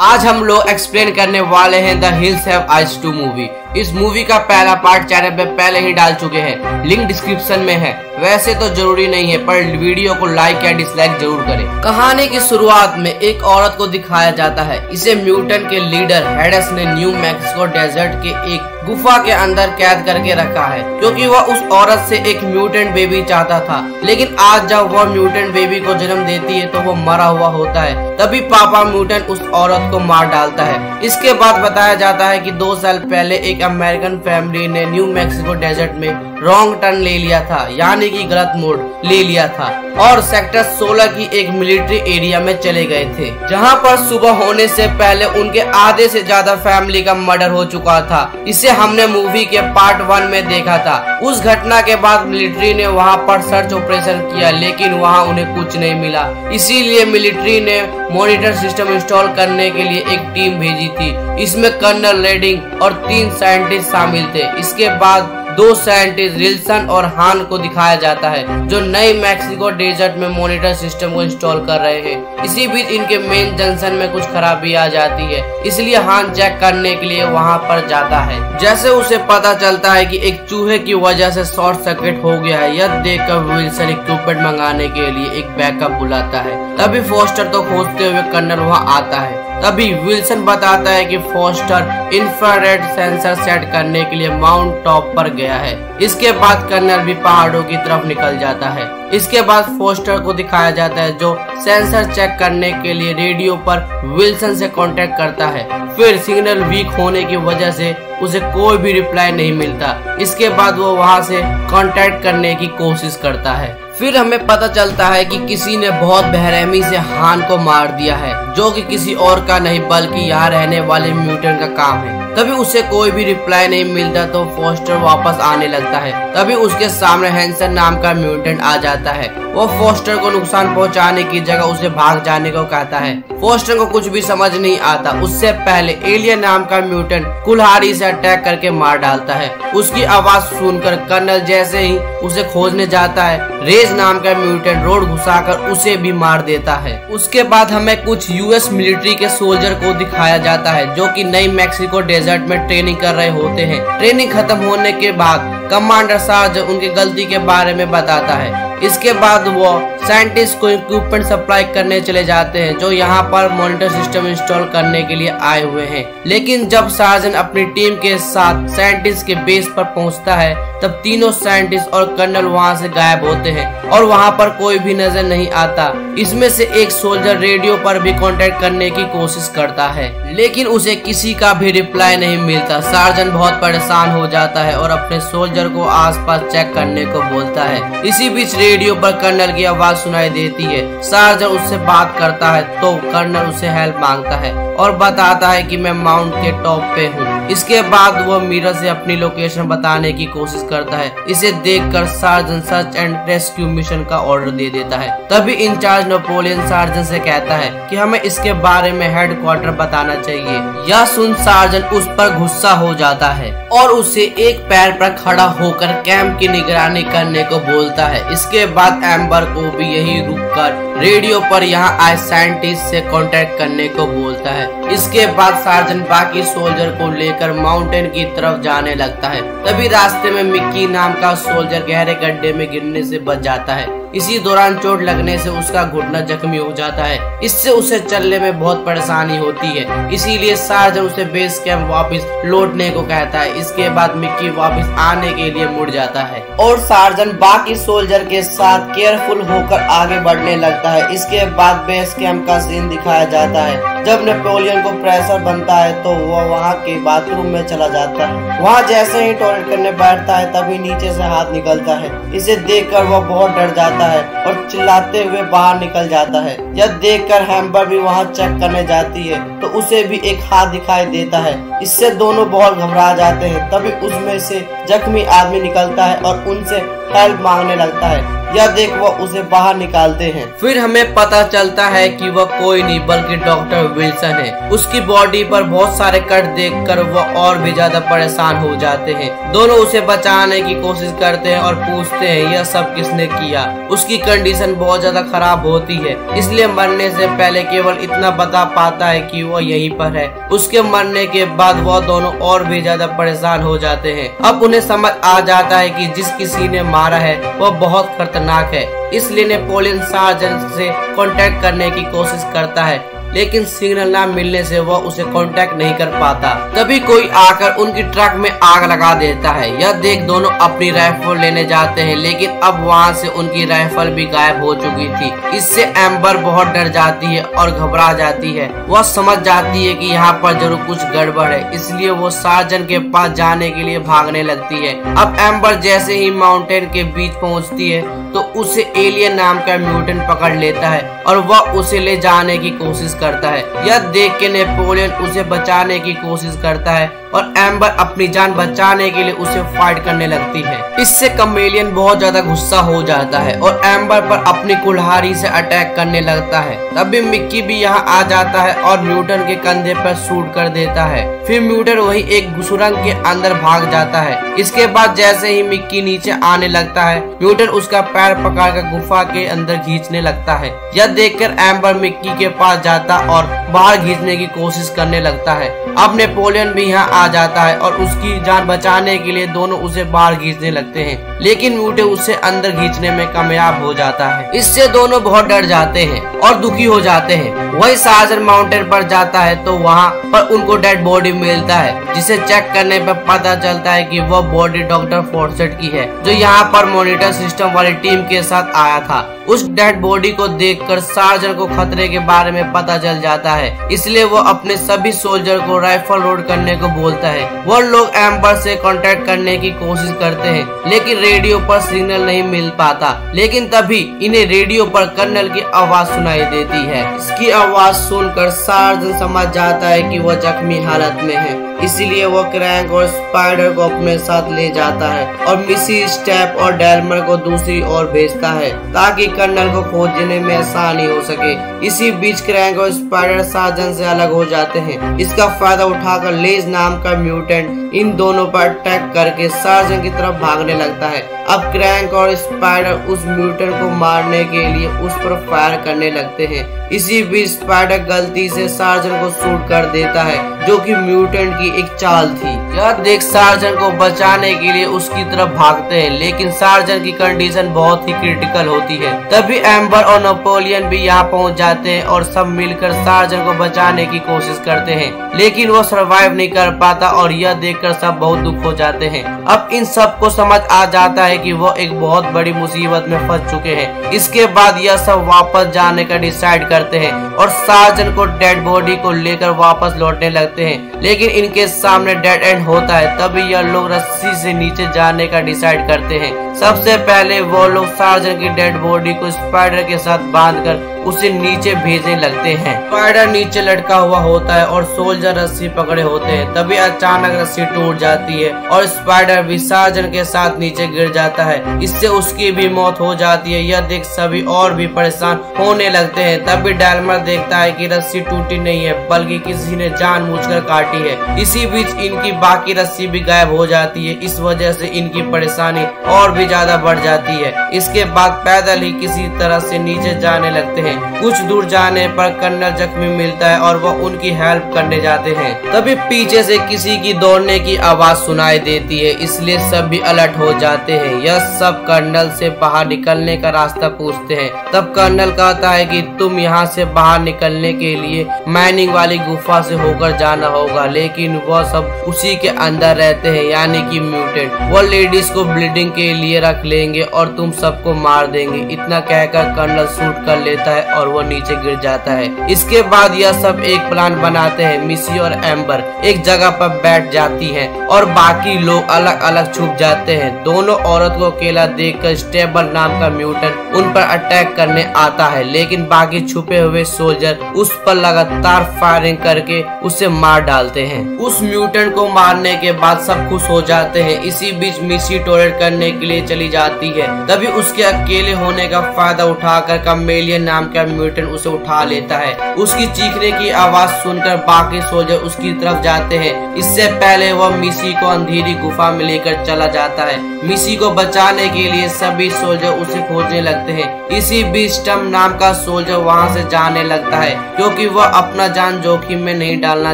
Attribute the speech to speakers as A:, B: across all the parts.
A: आज हम लोग एक्सप्लेन करने वाले हैं the hills have eyes 2 movie. इस मूवी का पहला पार्ट चैनल पे पहले ही डाल चुके हैं, लिंक डिस्क्रिप्शन में है। वैसे तो जरूरी नहीं है, पर वीडियो को लाइक या डिसलाइक जरूर करें। कहानी की शुरुआत में एक औरत को दिखाया जाता है। इसे म्यूटेंट के लीडर हेडस ने न्यू मैक्सिको डेजर्ट के एक गुफा के अंदर कैद करके रखा है, क्योंकि वह उस औरत से एक म्यूटेंट बेबी चाहता था। लेकिन आज जब वह म्यूटेंट बेबी को जन्म देती है तो वो मरा हुआ होता है। तभी पापा म्यूटेंट उस औरत को मार डालता है। इसके बाद बताया जाता है कि 2 साल पहले एक अमेरिकन फैमिली ने न्यू मैक्सिको डेजर्ट में रॉन्ग टर्न ले लिया था, यानी कि गलत मोड़ ले लिया था, और सेक्टर 16 की एक मिलिट्री एरिया में चले गए थे, जहां पर सुबह होने से पहले उनके आधे से ज्यादा फैमिली का मर्डर हो चुका था। इसे हमने मूवी के पार्ट 1 में देखा था। उस घटना के बाद मिलिट्री ने वहां पर सर्च ऑपरेशन किया, लेकिन वहां उन्हें कुछ नहीं मिला। इसीलिए मिलिट्री ने मॉनिटर सिस्टम इंस्टॉल करने के लिए एक टीम भेजी थी। इसमें कर्नल रेडिंग और 3 साइंटिस्ट शामिल थे। इसके बाद 2 साइंटिस्ट रिल्सन और हान को दिखाया जाता है, जो नई मैक्सिको डेजर्ट में मॉनिटर सिस्टम को इंस्टॉल कर रहे हैं। इसी बीच इनके मेन जंक्शन में कुछ खराबी आ जाती है, इसलिए हान चेक करने के लिए वहां पर जाता है। जैसे उसे पता चलता है कि एक चूहे की वजह से शॉर्ट सर्किट हो गया है, यह देखकर विल्सन इक्विपमेंट मंगाने के लिए एक बैकअप बुलाता है। तभी फोस्टर को खोजते हुए कर्नल वहां आता है। तभी विल्सन बताता है कि फोस्टर इंफ्रारेड सेंसर सेट करने के लिए माउंट टॉप पर गया है। इसके बाद कर्नल भी पहाड़ों की तरफ निकल जाता है। इसके बाद फोस्टर को दिखाया जाता है, जो सेंसर चेक करने के लिए रेडियो पर विल्सन से कांटेक्ट करता है। फिर सिग्नल वीक होने की वजह से उसे कोई भी रिप्लाई नहीं मिलता। इसके बाद वो वहां से कांटेक्ट करने की कोशिश करता है। फिर हमें पता चलता है कि किसी ने बहुत बेरहमी से हान को मार दिया है, जो कि किसी और का नहीं बल्कि यहाँ रहने वाले म्यूटेंट का काम है। तभी उसे कोई भी रिप्लाई नहीं मिलता तो फोस्टर वापस आने लगता है। तभी उसके सामने हैंसन नाम का म्यूटेंट आ जाता है। वो फोस्टर को नुकसान पहुंचाने की जगह उसे भाग जाने को कहता है। फोस्टर को कुछ भी समझ नहीं आता। उससे पहले एलियन नाम का म्यूटेंट कुल्हाड़ी से अटैक करके मार डालता है। उसकी आवाज सुनकर कर्नल जैसे ही उसे खोजने जाता है, रेज नाम का म्यूटेंट रोड घुसाकर उसे भी मार देता है। उसके बाद हमें कुछ यूएस मिलिट्री के सोल्जर को दिखाया जाता है, जो कि नई मैक्सिको डेजर्ट में ट्रेनिंग कर रहे होते हैं। ट्रेनिंग खत्म होने के बाद कमांडर सार्जेंट उनकी गलती के बारे में बताता है। इसके बाद वो साइंटिस्ट को इक्विपमेंट सप्लाई करने चले जाते हैं, जो यहाँ पर मॉनिटर सिस्टम इंस्टॉल करने के लिए आए हुए हैं। लेकिन जब सार्जेंट अपनी टीम के साथ साइंटिस्ट के बेस पर पहुँचता है, तब तीनों साइंटिस्ट और कर्नल वहाँ से गायब होते हैं और वहाँ पर कोई भी नजर नहीं आता। इसमें से एक सोल्जर रेडियो पर भी कांटेक्ट करने की कोशिश करता है, लेकिन उसे किसी का भी रिप्लाई नहीं मिलता। सार्जेंट बहुत परेशान हो जाता है और अपने सोल्जर को आसपास चेक करने को बोलता है। इसी बीच रेडियो पर कर्नल की आवाज सुनाई देती है। सार्जेंट उससे बात करता है तो कर्नल उससे हेल्प मांगता है और बताता है कि मैं माउंट के टॉप पे हूँ। इसके बाद वो मिरर से अपनी लोकेशन बताने की कोशिश करता है। इसे देखकर sergeant search and rescue mission का ऑर्डर दे देता है। तभी इंचार्ज नेपोलियन सार्जेंट से कहता है कि हमें इसके बारे में हेडक्वार्टर बताना चाहिए। यह सुन सार्जेंट उस पर गुस्सा हो जाता है और उसे एक पैर पर खड़ा होकर कैंप की निगरानी करने को बोलता है। इसके बाद एम्बर को भी यही रुककर रेडियो पर यहाँ आए साइंटिस्ट से कांटेक्ट करने को बोलता है। इसके बाद सार्जेंट बाकी सोल्जर को लेकर माउंटेन की तरफ जाने लगता है। तभी रास्ते में मिक्की नाम का सोल्जर गहरे गड्ढे में गिरने से बच जाता है। इसी दौरान चोट लगने से उसका घुटना जख्मी हो जाता है। इससे उसे चलने में बहुत परेशानी होती है। इसीलिए सार्जेंट उसे बेस कैंप वापस लौटने को कहता है। इसके बाद मिक्की वापस आने के लिए मुड़ जाता है और सार्जेंट बाकी सोल्जर के साथ केयरफुल होकर आगे बढ़ने लगता है। इसके बाद बेस कैंप का सीन दिखाया जाता है। जब नेपोलियन को प्रेशर बनता है तो वह वहाँ के बाथरूम में चला जाता है। वहाँ जैसे ही टॉयलेट करने बैठता है, तभी नीचे से हाथ निकलता है। इसे देखकर वह बहुत डर जाता है और चिल्लाते हुए बाहर निकल जाता है। यह देखकर हैम्बर भी वहाँ चेक करने जाती है तो उसे भी एक हाथ दिखाई देता है। इससे दोनों बहुत घबरा जाते हैं। तभी उसमें से जख्मी आदमी निकलता है और उनसे हेल्प मांगने लगता है। यह देख वो उसे बाहर निकालते हैं। फिर हमें पता चलता है कि वह कोई नहीं बल्कि डॉक्टर विल्सन है। उसकी बॉडी पर बहुत सारे कट देखकर वह और भी ज्यादा परेशान हो जाते हैं। दोनों उसे बचाने की कोशिश करते हैं और पूछते हैं यह सब किसने किया। उसकी कंडीशन बहुत ज्यादा खराब होती है, इसलिए मरने से पहले केवल इतना बता पाता है कि वो यहीं पर है। उसके मरने के बाद वह दोनों और भी ज्यादा परेशान हो जाते हैं। अब उन्हें समझ आ जाता है कि जिस किसी ने मारा है वह बहुत खतरनाक है, इसलिए नेपोलियन सार्जेंट से कांटेक्ट करने की कोशिश करता है, लेकिन सिग्नल ना मिलने से वह उसे कांटेक्ट नहीं कर पाता। तभी कोई आकर उनकी ट्रक में आग लगा देता है। यह देख दोनों अपनी राइफल लेने जाते हैं, लेकिन अब वहां से उनकी राइफल भी गायब हो चुकी थी। इससे एम्बर बहुत डर जाती है और घबरा जाती है। वह समझ जाती है कि यहाँ पर जरूर कुछ गड़बड़ है, इसलिए वो सार्जन के पास जाने के लिए भागने लगती है। अब एम्बर जैसे ही माउंटेन के बीच पहुँचती है तो उसे एलियन नाम का म्यूटेंट पकड़ लेता है और वह उसे ले जाने की कोशिश करता है। यह देख के नेपोलियन उसे बचाने की कोशिश करता है और एम्बर अपनी जान बचाने के लिए उसे फाइट करने लगती है। इससे कमेलियन बहुत ज्यादा गुस्सा हो जाता है और एम्बर पर अपनी कुल्हाड़ी से अटैक करने लगता है। तभी मिक्की भी यहाँ आ जाता है और म्यूटेंट के कंधे पर शूट कर देता है। फिर म्यूटेंट वही एक सुरंग के अंदर भाग जाता है। इसके बाद जैसे ही मिक्की नीचे आने लगता है, म्यूटेंट उसका पैर पकड़कर गुफा के अंदर खींचने लगता है। यह देखकर एम्बर मिक्की के पास जाता और बाहर खींचने की कोशिश करने लगता है। अब नेपोलियन भी यहाँ आ जाता है और उसकी जान बचाने के लिए दोनों उसे बाहर खींचने लगते हैं, लेकिन म्यूटेंट उसे अंदर खींचने में कामयाब हो जाता है। इससे दोनों बहुत डर जाते हैं और दुखी हो जाते हैं। वही सार्जन माउंटेन पर जाता है तो वहाँ पर उनको डेड बॉडी मिलता है, जिसे चेक करने पर पता चलता है कि वह बॉडी डॉक्टर फॉर्सेट की है, जो यहाँ पर मॉनिटर सिस्टम वाली टीम के साथ आया था। उस डेड बॉडी को देखकर सार्जन को खतरे के बारे में पता चल जाता है, इसलिए वो अपने सभी सोल्जर को राइफल लोड करने को बोलता है। वो लोग एम्बर से कांटेक्ट करने की कोशिश करते हैं, लेकिन रेडियो पर सिग्नल नहीं मिल पाता। लेकिन तभी इन्हें रेडियो पर कर्नल की आवाज सुनाई देती है। इसकी आवाज सुनकर सार्जन समझ जाता है कि वह जख्मी हालत में है, इसीलिए वो क्रैंक और स्पाइडर को अपने साथ ले जाता है और मिसी स्टेप और डेल्मर को दूसरी ओर भेजता है ताकि कर्नल को खोजने में आसानी हो सके। इसी बीच क्रैंक और स्पाइडर सार्जन से अलग हो जाते हैं। इसका फायदा उठाकर लेज नाम का म्यूटेंट इन दोनों पर अटैक करके सार्जन की तरफ भागने लगता है। अब क्रैंक और स्पाइडर उस म्यूटेंट को मारने के लिए उस पर फायर करने लगते हैं। इसी बीच स्पाइडर गलती से सार्जन को शूट कर देता है, जो कि म्यूटेंट की एक चाल थी। यह देख सार्जन को बचाने के लिए उसकी तरफ भागते हैं, लेकिन सार्जन की कंडीशन बहुत ही क्रिटिकल होती है। तभी एम्बर और नेपोलियन भी यहाँ पहुँच जाते हैं और सब मिलकर सार्जन को बचाने की कोशिश करते हैं, लेकिन वो सर्वाइव नहीं कर पाता और यह देखकर सब बहुत दुख हो जाते हैं। अब इन सब को समझ आ जाता है कि वो एक बहुत बड़ी मुसीबत में फंस चुके हैं। इसके बाद यह सब वापस जाने का डिसाइड करते हैं और सार्जन को डेड बॉडी को लेकर वापस लौटने लगते हैं, लेकिन इनके सामने डेड एंड होता है। तभी यह लोग रस्सी से नीचे जाने का डिसाइड करते हैं। सबसे पहले वो लोग सार्जन की डेड बॉडी को स्पाइडर के साथ बांधकर उसे नीचे भेजने लगते हैं। स्पाइडर नीचे लटका हुआ होता है और सोल्जर रस्सी पकड़े होते हैं। तभी अचानक रस्सी टूट जाती है और स्पाइडर भी सार्जन के साथ नीचे गिर जाता है। इससे उसकी भी मौत हो जाती है। यह देख सभी और भी परेशान होने लगते हैं। तभी डेल्मर देखता है कि रस्सी टूटी नहीं है, बल्कि किसी ने जानबूझकर काटी है। इसी बीच इनकी बाकी रस्सी भी गायब हो जाती है। इस वजह से इनकी परेशानी और भी ज्यादा बढ़ जाती है। इसके बाद पैदल ही किसी तरह से नीचे जाने लगते हैं। कुछ दूर जाने पर कर्नल जख्मी मिलता है और वह उनकी हेल्प करने जाते हैं। तभी पीछे से किसी की दौड़ने की आवाज सुनाई देती है, इसलिए सब भी अलर्ट हो जाते हैं। यह सब कर्नल से बाहर निकलने का रास्ता पूछते हैं। तब कर्नल कहता है कि तुम यहाँ से बाहर निकलने के लिए माइनिंग वाली गुफा से होकर जाना होगा, लेकिन वह सब उसी के अंदर रहते हैं, यानी कि म्यूटेंट। वो लेडीज को ब्लीडिंग के लिए रख लेंगे और तुम सबको मार देंगे। इतना कहकर कर्नल शूट कर लेता है और वो नीचे गिर जाता है। इसके बाद यह सब एक प्लान बनाते हैं। मिसी और एम्बर एक जगह पर बैठ जाती हैं और बाकी लोग अलग अलग छुप जाते हैं। दोनों औरत को अकेला देखकर स्टेबल नाम का म्यूटेंट उन पर अटैक करने आता है, लेकिन बाकी छुपे हुए सोल्जर उस पर लगातार फायरिंग करके उसे मार डालते हैं। उस म्यूटेंट को मारने के बाद सब खुश हो जाते हैं। इसी बीच मिसी टॉयलेट करने के लिए चली जाती है। तभी उसके अकेले होने का फायदा उठाकर कैमेलियन नाम का म्यूटेंट उसे उठा लेता है। उसकी चीखने की आवाज सुनकर बाकी सोल्जर उसकी तरफ जाते हैं। इससे पहले वह मिसी को अंधेरी गुफा में लेकर चला जाता है। मिसी को बचाने के लिए सभी सोल्जर उसे खोजने लगते हैं। इसी बीच स्टम नाम का सोल्जर वहां से जाने लगता है क्योंकि वह अपना जान जोखिम में नहीं डालना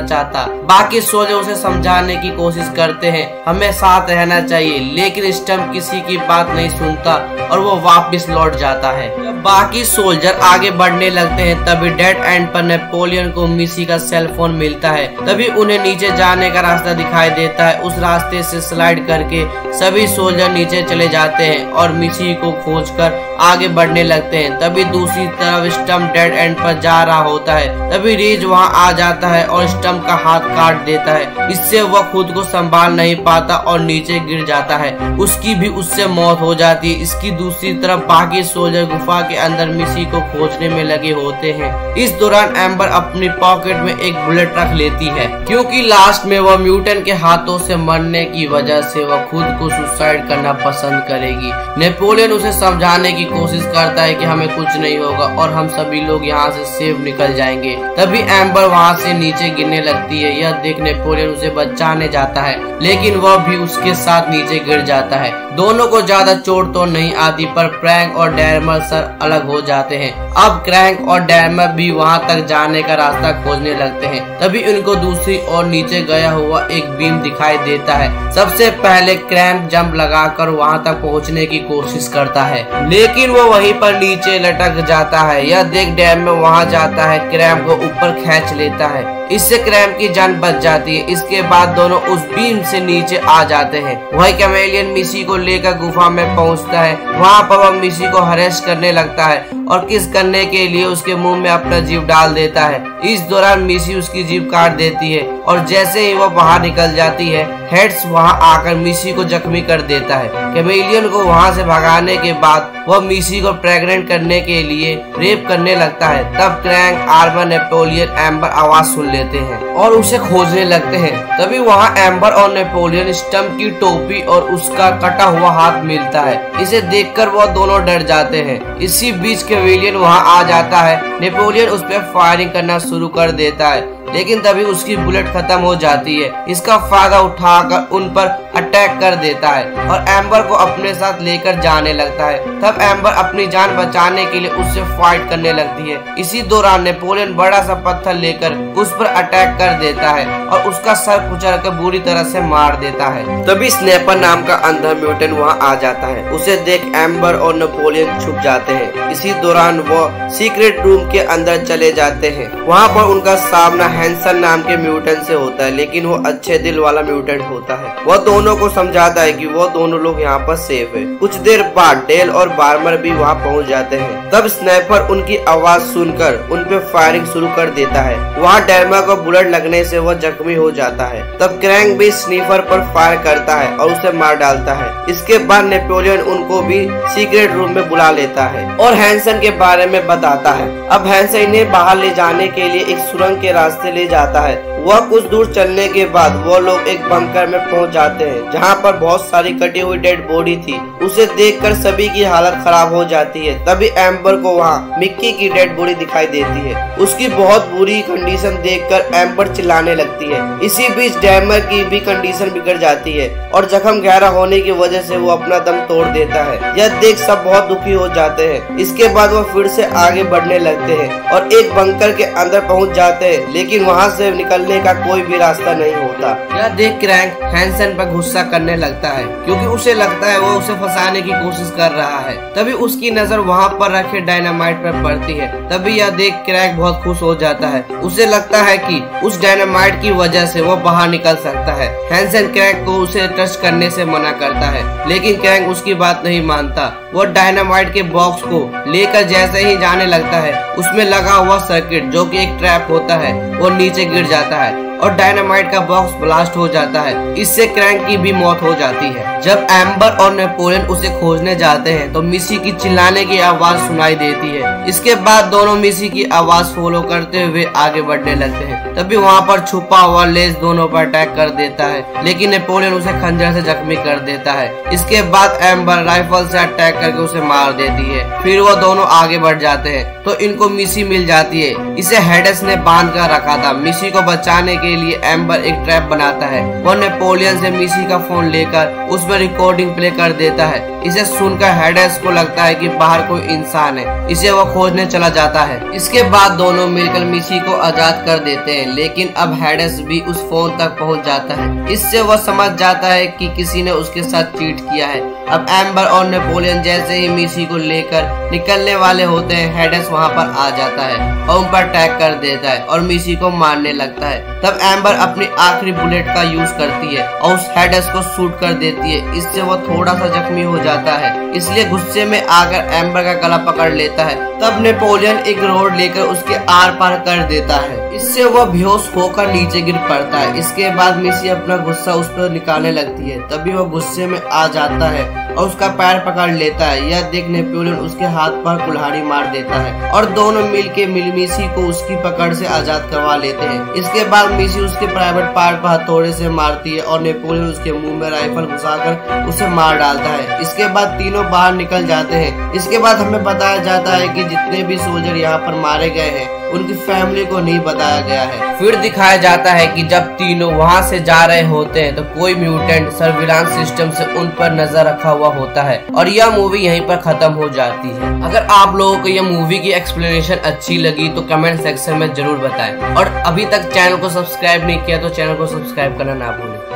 A: चाहता। बाकी सोल्जर उसे समझाने की कोशिश करते हैं, हमें साथ रहना चाहिए, लेकिन स्टम किसी की बात नहीं सुनता और वो वापस लौट जाता है। जब बाकी सोल्जर आगे बढ़ने लगते हैं तभी डेड एंड पर नेपोलियन को मिसी का सेल फोन मिलता है। तभी उन्हें नीचे जाने का रास्ता दिखाई देता है। उस रास्ते से स्लाइड करके सभी सोल्जर नीचे चले जाते हैं और मिसी को खोजकर आगे बढ़ने लगते हैं। तभी दूसरी तरफ स्टम डेड एंड पर जा रहा होता है। तभी रीज वहां आ जाता है और स्टम का हाथ काट देता है। इससे वह खुद को संभाल नहीं पाता और नीचे गिर जाता है। उसकी भी उससे मौत हो जाती है। इसकी दूसरी तरफ बाकी सोल्जर गुफा के अंदर मिसी को खोजने में लगे होते हैं। इस दौरान एम्बर अपनी पॉकेट में एक बुलेट रख लेती है क्योंकि लास्ट में वह म्यूटेंट के हाथों से मरने की वजह से वह खुद को सुसाइड करना पसंद करेगी। नेपोलियन उसे समझाने की कोशिश करता है कि हमें कुछ नहीं होगा और हम सभी लोग यहाँ से सेफ निकल जाएंगे। तभी एम्बर वहाँ से नीचे गिरने लगती है। यह देख नेपोलियन उसे बचाने जाता है, लेकिन वह भी उसके साथ नीचे गिर जाता है। दोनों को ज्यादा चोट तो नहीं आती, पर क्रैंक और डैरमर सर अलग हो जाते हैं। अब क्रैंक और डैरमर भी वहाँ तक जाने का रास्ता खोजने लगते हैं। तभी उनको दूसरी ओर नीचे गया हुआ एक बीम दिखाई देता है। सबसे पहले क्रैंक जंप लगाकर वहाँ तक पहुँचने की कोशिश करता है, लेकिन वो वहीं पर नीचे लटक जाता है। यह देख डैरमर वहाँ जाता है, क्रैंक को ऊपर खींच लेता है। इससे क्रैंक की जान बच जाती है। इसके बाद दोनों उस बीम से नीचे आ जाते हैं। वही कैमेलियन मिसी को लेकर गुफा में पहुंचता है। वहां पर वह मिसी को हरेस करने लगता है और किस करने के लिए उसके मुंह में अपना जीभ डाल देता है। इस दौरान मिसी उसकी जीभ काट देती है और जैसे ही वह बाहर निकल जाती है, हेड्स वहां आकर मिसी को जख्मी कर देता है। कैमेलियन को वहां से भगाने के बाद वह मिसी को प्रेग्नेंट करने के लिए रेप करने लगता है। तब क्रैंक, आर्मर, नेपोलियन, एम्बर आवाज सुन लेते हैं और उसे खोजने लगते हैं। तभी वहां एम्बर और नेपोलियन स्टम्प की टोपी और उसका कटा हुआ हाथ मिलता है। इसे देखकर वह दोनों डर जाते हैं। इसी बीच कैमेलियन वहां आ जाता है। नेपोलियन उस पर फायरिंग करना शुरू कर देता है, लेकिन तभी उसकी बुलेट खत्म हो जाती है। इसका फायदा उठाकर उन पर अटैक कर देता है और एम्बर को अपने साथ लेकर जाने लगता है। तब एम्बर अपनी जान बचाने के लिए उससे फाइट करने लगती है। इसी दौरान नेपोलियन बड़ा सा पत्थर लेकर उस पर अटैक कर देता है और उसका सर कुचलकर बुरी तरह से मार देता है। तभी स्नैपर नाम का अंधा म्यूटेंट वहां आ जाता है। उसे देख एम्बर और नेपोलियन छुप जाते हैं। इसी दौरान वो सीक्रेट रूम के अंदर चले जाते हैं। वहाँ पर उनका सामना हैंसन नाम के म्यूटेंट से होता है, लेकिन वो अच्छे दिल वाला म्यूटेंट होता है। वह दोनों को समझाता है कि वो दोनों लोग यहाँ पर सेफ है। कुछ देर बाद डेल और बार्मर भी वहाँ पहुँच जाते हैं। तब स्नाइपर उनकी आवाज सुनकर उन पे फायरिंग शुरू कर देता है। वहाँ डेल्मा को बुलेट लगने से वह जख्मी हो जाता है। तब क्रैंक भी स्नीफर पर फायर करता है और उसे मार डालता है। इसके बाद नेपोलियन उनको भी सीक्रेट रूम में बुला लेता है और हैंसन के बारे में बताता है। अब हैंसन इन्हें बाहर ले जाने के लिए एक सुरंग के रास्ते ले जाता है। वह कुछ दूर चलने के बाद वो लोग एक बंकर में पहुंच जाते हैं, जहां पर बहुत सारी कटी हुई डेड बॉडी थी। उसे देखकर सभी की हालत खराब हो जाती है। तभी एम्बर को वहां मिक्की की डेड बॉडी दिखाई देती है। उसकी बहुत बुरी कंडीशन देखकर एम्बर चिल्लाने लगती है। इसी बीच डैमर की भी कंडीशन बिगड़ जाती है और जख्म गहरा होने की वजह से वो अपना दम तोड़ देता है। यह देख सब बहुत दुखी हो जाते हैं। इसके बाद वो फिर से आगे बढ़ने लगते हैं और एक बंकर के अंदर पहुंच जाते हैं, लेकिन वहां से निकलने का कोई भी रास्ता नहीं होता। यह देख क्रैंक हैंसन पर गुस्सा करने लगता है, क्योंकि उसे लगता है वो उसे फंसाने की कोशिश कर रहा है। तभी उसकी नजर वहाँ पर रखे डायनामाइट पर पड़ती है। तभी यह देख क्रैंक बहुत खुश हो जाता है। उसे लगता है कि उस डायनामाइट की वजह से वो बाहर निकल सकता है। हैंसन क्रैंक को उसे टच करने से मना करता है, लेकिन क्रैंक उसकी बात नहीं मानता। वो डायनामाइट के बॉक्स को लेकर जैसे ही जाने लगता है, उसमें लगा हुआ सर्किट जो कि एक ट्रैप होता है वो नीचे गिर जाता है और डायनामाइट का बॉक्स ब्लास्ट हो जाता है। इससे क्रैंक की भी मौत हो जाती है। जब एम्बर और नेपोलियन उसे खोजने जाते हैं तो मिसी की चिल्लाने की आवाज सुनाई देती है। इसके बाद दोनों मिसी की आवाज फॉलो करते हुए आगे बढ़ने लगते हैं। तभी वहाँ पर छुपा हुआ लेस दोनों पर अटैक कर देता है, लेकिन नेपोलियन उसे खंजर से जख्मी कर देता है। इसके बाद एम्बर राइफल से अटैक करके उसे मार देती है। फिर वो दोनों आगे बढ़ जाते हैं तो इनको मिसी मिल जाती है। इसे हेडेस ने बांध कर रखा था। मिसी को बचाने के लिए एम्बर एक ट्रैप बनाता है। वो नेपोलियन से मिसी का फोन लेकर उसमें रिकॉर्डिंग प्ले कर देता है। इसे सुनकर हेडेस को लगता है कि बाहर कोई इंसान है। इसे वो खोजने चला जाता है। इसके बाद दोनों मिलकर मिसी को आजाद कर देते हैं, लेकिन अब हेडेस भी उस फोन तक पहुंच जाता है। इससे वो समझ जाता है कि किसी ने उसके साथ चीट किया है। अब एम्बर और नेपोलियन जैसे ही मिसी को लेकर निकलने वाले होते हैं, हेडेस वहाँ पर आ जाता है और उन पर अटैक कर देता है और मिसी को मारने लगता है। तब एम्बर अपनी आखिरी बुलेट का यूज करती है और उस हेडेस को शूट कर देती है। इससे वो थोड़ा सा जख्मी हो जाता है, इसलिए गुस्से में आकर एम्बर का गला पकड़ लेता है। तब नेपोलियन एक रोड लेकर उसके आर पार कर देता है। इससे वो बेहोश होकर नीचे गिर पड़ता है। इसके बाद मिसी अपना गुस्सा उस पर निकालने लगती है। तभी वो गुस्से में आ जाता है और उसका पैर पकड़ लेता है। यह देख नेपोलियन उसके हाथ पर कुल्हाड़ी मार देता है और दोनों मिलके मिसी को उसकी पकड़ से आजाद करवा लेते हैं। इसके बाद मिसी उसके प्राइवेट पार्ट पर हथौड़े से मारती है और नेपोलियन उसके मुंह में राइफल घुसाकर उसे मार डालता है। इसके बाद तीनों बाहर निकल जाते हैं। इसके बाद हमें बताया जाता है कि जितने भी सोल्जर यहाँ पर मारे गए हैं उनकी फैमिली को नहीं बताया गया है। फिर दिखाया जाता है कि जब तीनों वहाँ से जा रहे होते हैं तो कोई म्यूटेंट सर्विलांस सिस्टम से उन पर नजर रखा हुआ होता है और यह मूवी यहीं पर खत्म हो जाती है। अगर आप लोगों को यह मूवी की एक्सप्लेनेशन अच्छी लगी तो कमेंट सेक्शन में जरूर बताएं और अभी तक चैनल को सब्सक्राइब नहीं किया तो चैनल को सब्सक्राइब करना ना भूलें।